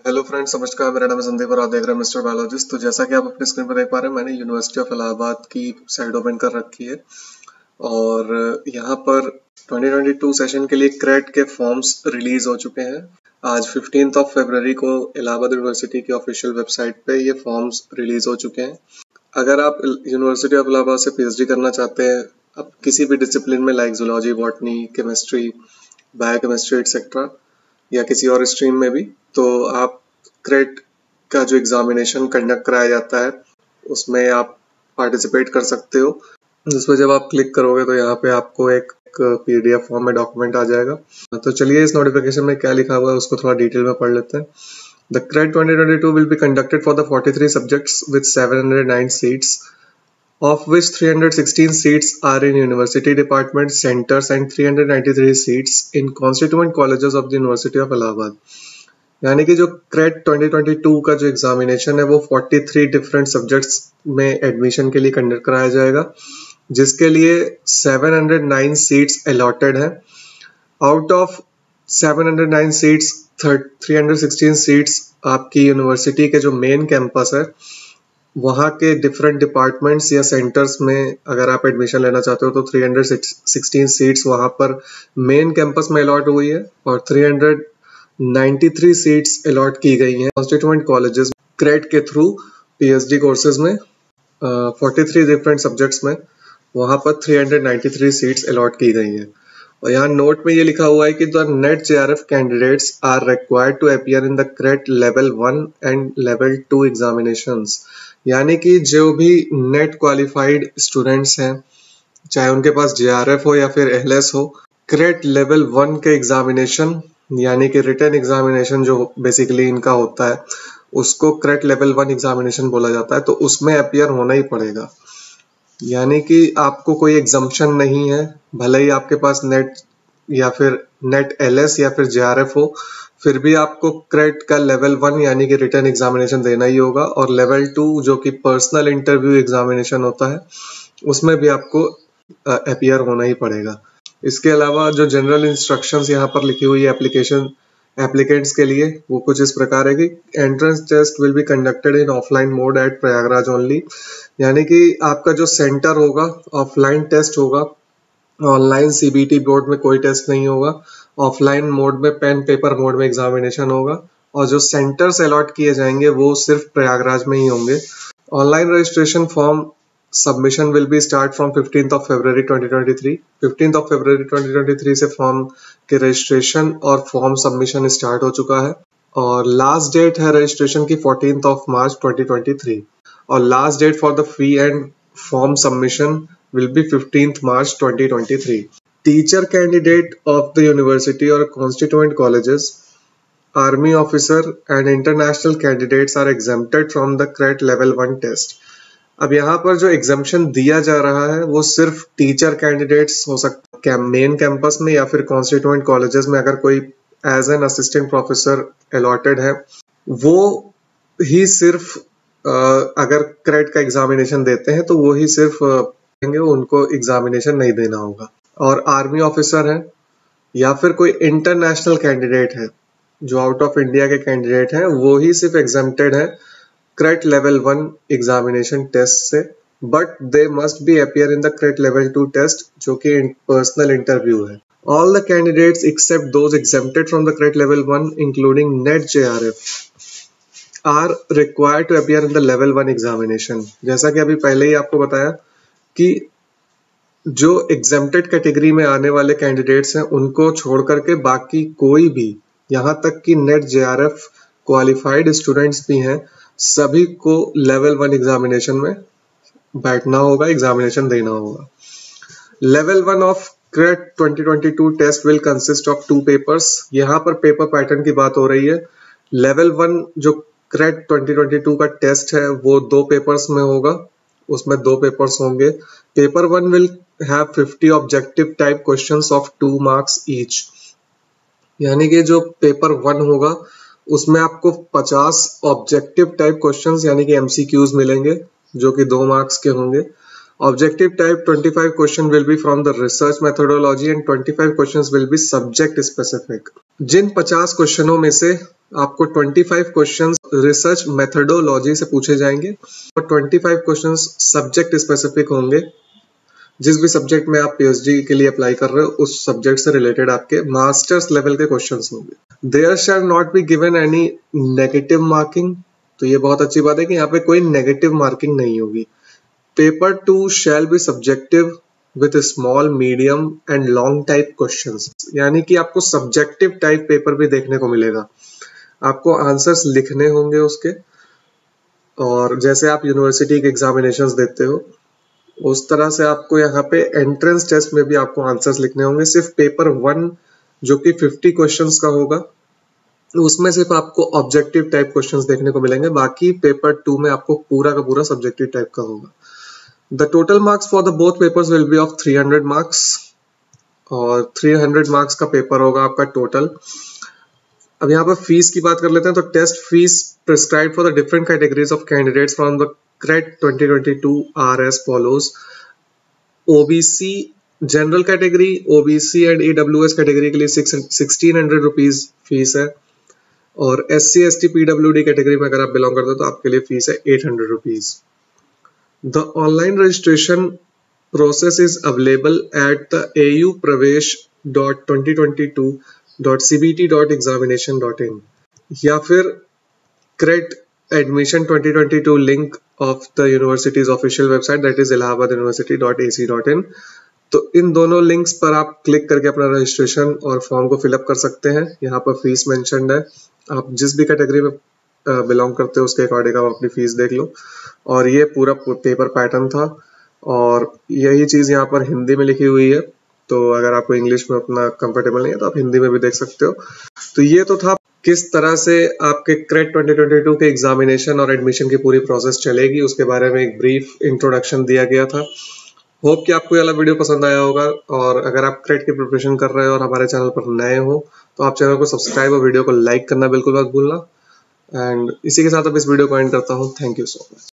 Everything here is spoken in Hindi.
हेलो फ्रेंड्स, नमस्कार। मेरा नाम है संदीप और आप देख रहे हैं मिस्टर बायोलॉजिस्ट। तो जैसा कि आप अपनी स्क्रीन पर देख पा रहे हैं, मैंने यूनिवर्सिटी ऑफ इलाहाबाद की साइट ओपन कर रखी है और यहाँ पर 2022 सेशन के लिए क्रेट के फॉर्म्स रिलीज हो चुके हैं। आज 15 फरवरी को इलाहाबाद यूनिवर्सिटी की ऑफिशियल वेबसाइट पे ये फॉर्म्स रिलीज हो चुके हैं। अगर आप यूनिवर्सिटी ऑफ इलाहाबाद से पीएचडी करना चाहते हैं, आप किसी भी डिसिप्लिन में like zoology, botany, chemistry, biochemistry etcetera या किसी और स्ट्रीम में भी, तो आप क्रेट का जो एग्जामिनेशन कंडक्ट कराया जाता है उसमें आप पार्टिसिपेट कर सकते हो। जिसमें जब आप क्लिक करोगे तो यहाँ पे आपको एक पीडीएफ फॉर्म में डॉक्यूमेंट आ जाएगा। तो चलिए इस नोटिफिकेशन में क्या लिखा हुआ है उसको थोड़ा डिटेल में पढ़ लेते हैं। The crate 2022 will be conducted for the 43 subjects with 709 seats, of which 316 seats are in university department centers and 393 seats in constituent colleges of the University of Allahabad। यानी कि जो क्रेट 2022 का जो एग्जामिनेशन है वो 43 डिफरेंट सब्जेक्ट्स में एडमिशन के लिए कंडक्ट कराया जाएगा, जिसके लिए 709 सीट्स अलॉटेड है। आउट ऑफ 709 सीट्स 316 सीट्स आपकी यूनिवर्सिटी के जो मेन कैंपस है वहाँ के डिफरेंट डिपार्टमेंट्स या सेंटर्स में अगर आप एडमिशन लेना चाहते हो तो 316 सीट्स वहाँ पर मेन कैंपस में अलॉट हुई है और 393 सीट्स अलॉट की गई हैं कॉन्स्टिट्यूएंट कॉलेजेस क्रेट के थ्रू पीएचडी कोर्सेज में। 43 डिफरेंट सब्जेक्ट्स में वहाँ पर 393 सीट्स अलॉट की गई हैं। और यहाँ नोट में ये लिखा हुआ है कि the NET JRF candidates are required to appear in the CRET level 1 and level 2 examinations. यानी कि जो भी नेट क्वालिफाइड स्टूडेंट्स हैं, चाहे उनके पास जेआरएफ हो या फिर एलएस हो, क्रेट लेवल 1 के एग्जामिनेशन यानी कि रिटन एग्जामिनेशन जो बेसिकली इनका होता है उसको क्रेट लेवल 1 एग्जामिनेशन बोला जाता है, तो उसमें अपीयर होना ही पड़ेगा। यानी कि आपको कोई एग्जम्पशन नहीं है, भले ही आपके पास नेट या फिर नेट एलएस या फिर जेआरएफ हो, फिर भी आपको क्रेट का लेवल 1 यानी कि रिटन एग्जामिनेशन देना ही होगा। और लेवल 2 जो कि पर्सनल इंटरव्यू एग्जामिनेशन होता है उसमें भी आपको अपीयर होना ही पड़ेगा। इसके अलावा जो जनरल इंस्ट्रक्शंस यहाँ पर लिखी हुई है एप्लीकेंट्स के लिए वो कुछ इस प्रकार है कि entrance test will be conducted in offline mode at Prayagraj only. यानी कि आपका जो सेंटर होगा ऑफलाइन टेस्ट होगा, ऑनलाइन सीबीटी बोर्ड में कोई टेस्ट नहीं होगा। ऑफलाइन मोड में पेन पेपर मोड में एग्जामिनेशन होगा और जो सेंटर्स अलॉट किए जाएंगे वो सिर्फ प्रयागराज में ही होंगे। Online registration form submission will be start from 15 फरवरी 2023। 15 फरवरी 2023 से फॉर्म के रजिस्ट्रेशन और फॉर्म सबमिशन स्टार्ट हो चुका है और लास्ट डेट है रजिस्ट्रेशन की 14 मार्च 2023 और last date for the fee and form submission will be 15th March 2023. Teacher candidate of the university or constituent colleges, army officer and international candidates are exempted from the CRET level 1 test. अब यहाँ पर जो एग्जाम्पशन दिया जा रहा है वो सिर्फ टीचर कैंडिडेट्स हो सकते हैं मेन कैंपस में या फिर कॉन्स्टिट्यूएंट कॉलेजेस में। अगर कोई as an assistant professor allotted है वो ही सिर्फ अगर क्रेट का एग्जामिनेशन देते हैं तो वो ही सिर्फ उनको एग्जामिनेशन नहीं देना होगा। और आर्मी ऑफिसर है या फिर कोई इंटरनेशनल कैंडिडेट है जो आउट ऑफ इंडिया के कैंडिडेट हैं वो ही सिर्फ एग्जेम्प्टेड है क्रेट लेवल 1 एग्जामिनेशन टेस्ट से, but they must be appear in the CRET level 2 test जो कि पर्सनल इंटरव्यू है। All the candidates except those exempted from the CRET level 1 including NET JRF are required to appear in the level 1 examination. जैसा कि अभी पहले ही आपको बताया कि जो एग्जेम्प्टेड कैटेगरी में आने वाले कैंडिडेट्स हैं उनको छोड़ करके बाकी कोई भी, यहाँ तक कि नेट जेआरएफ क्वालिफाइड स्टूडेंट्स भी हैं, सभी को लेवल 1 एग्जामिनेशन में बैठना होगा, एग्जामिनेशन देना होगा। Level 1 of CRET 2022 test will consist of 2 papers. यहाँ पर पेपर पैटर्न की बात हो रही है। लेवल 1 जो क्रेट 2022 का टेस्ट है वो 2 पेपर्स में होगा, उसमें 2 पेपर्स होंगे। Paper 1 will have 50 objective type questions of 2 marks each. यानी कि जो पेपर 1 होगा उसमें आपको 50 ऑब्जेक्टिव टाइप क्वेश्चंस यानी कि एमसीक्यूज मिलेंगे जो कि 2 मार्क्स के होंगे। Objective type 25 question will be from the research methodology and 25 questions will be subject specific. जिन 50 क्वेश्चनों में से आपको 25 क्वेश्चंस रिसर्च मेथडोलॉजी से पूछे जाएंगे और 25 क्वेश्चंस सब्जेक्ट स्पेसिफिक होंगे। जिस भी सब्जेक्ट में आप पीएचडी के लिए अप्लाई कर रहे हो उस सब्जेक्ट से रिलेटेड आपके मास्टर्स लेवल के क्वेश्चंस होंगे। There shall not be given any negative marking, तो ये बहुत अच्छी बात है कि यहाँ पे कोई नेगेटिव मार्किंग नहीं होगी। Paper 2 shall be subjective with small medium and long type questions, यानी कि आपको सब्जेक्टिव टाइप पेपर भी देखने को मिलेगा। आपको आंसर्स लिखने होंगे उसके, और जैसे आप यूनिवर्सिटी के एग्जामिनेशंस देते हो उस तरह से आपको यहाँ पे एंट्रेंस टेस्ट में भी आपको आंसर्स लिखने होंगे। सिर्फ पेपर 1 जो कि 50 क्वेश्चंस का होगा उसमें सिर्फ आपको ऑब्जेक्टिव टाइप क्वेश्चंस देखने को मिलेंगे, बाकी पेपर 2 में आपको पूरा का पूरा सब्जेक्टिव टाइप का होगा। The total marks for the both papers will be of 300 marks, और 300 मार्क्स का पेपर होगा आपका टोटल। अब यहाँ पर फीस की बात कर लेते हैं। तो test fees prescribed for the different categories of candidates from the CRET 2022 are as follows. OBC general category, OBC and EWS category के लिए 1600 रुपीज फीस है, और SC ST PWD कैटेगरी में अगर आप बिलोंग करते हो तो आपके लिए फीस है 800 rupees. The online registration process is available at the au.2022.cbt.examination.in या फिर CRET admission 2022 link of the university's official website, that is allahabaduniversity.ac.in। तो इन दोनों लिंक्स पर आप क्लिक करके अपना रजिस्ट्रेशन और फॉर्म को फिलअप कर सकते हैं। यहाँ पर फीस मेंशन्ड है, आप जिस भी कैटेगरी में बिलोंग करते हो उसके अकॉर्डिंग आप अपनी फीस देख लो। और ये पूरा पेपर पैटर्न था, और यही चीज यहाँ पर हिंदी में लिखी हुई है, तो अगर आपको इंग्लिश में उतना कंफर्टेबल नहीं है तो आप हिंदी में भी देख सकते हो। तो ये तो था किस तरह से आपके CRET 2022 के एग्जामिनेशन और एडमिशन की पूरी प्रोसेस चलेगी, उसके बारे में एक ब्रीफ इंट्रोडक्शन दिया गया था। होप कि आपको ये वाला वीडियो पसंद आया होगा, और अगर आप CRET की प्रिपरेशन कर रहे हो और हमारे चैनल पर नए हो तो आप चैनल को सब्सक्राइब और वीडियो को लाइक करना बिल्कुल मत भूलना। एंड इसी के साथ अब इस वीडियो को एंड करता हूँ। Thank you so much.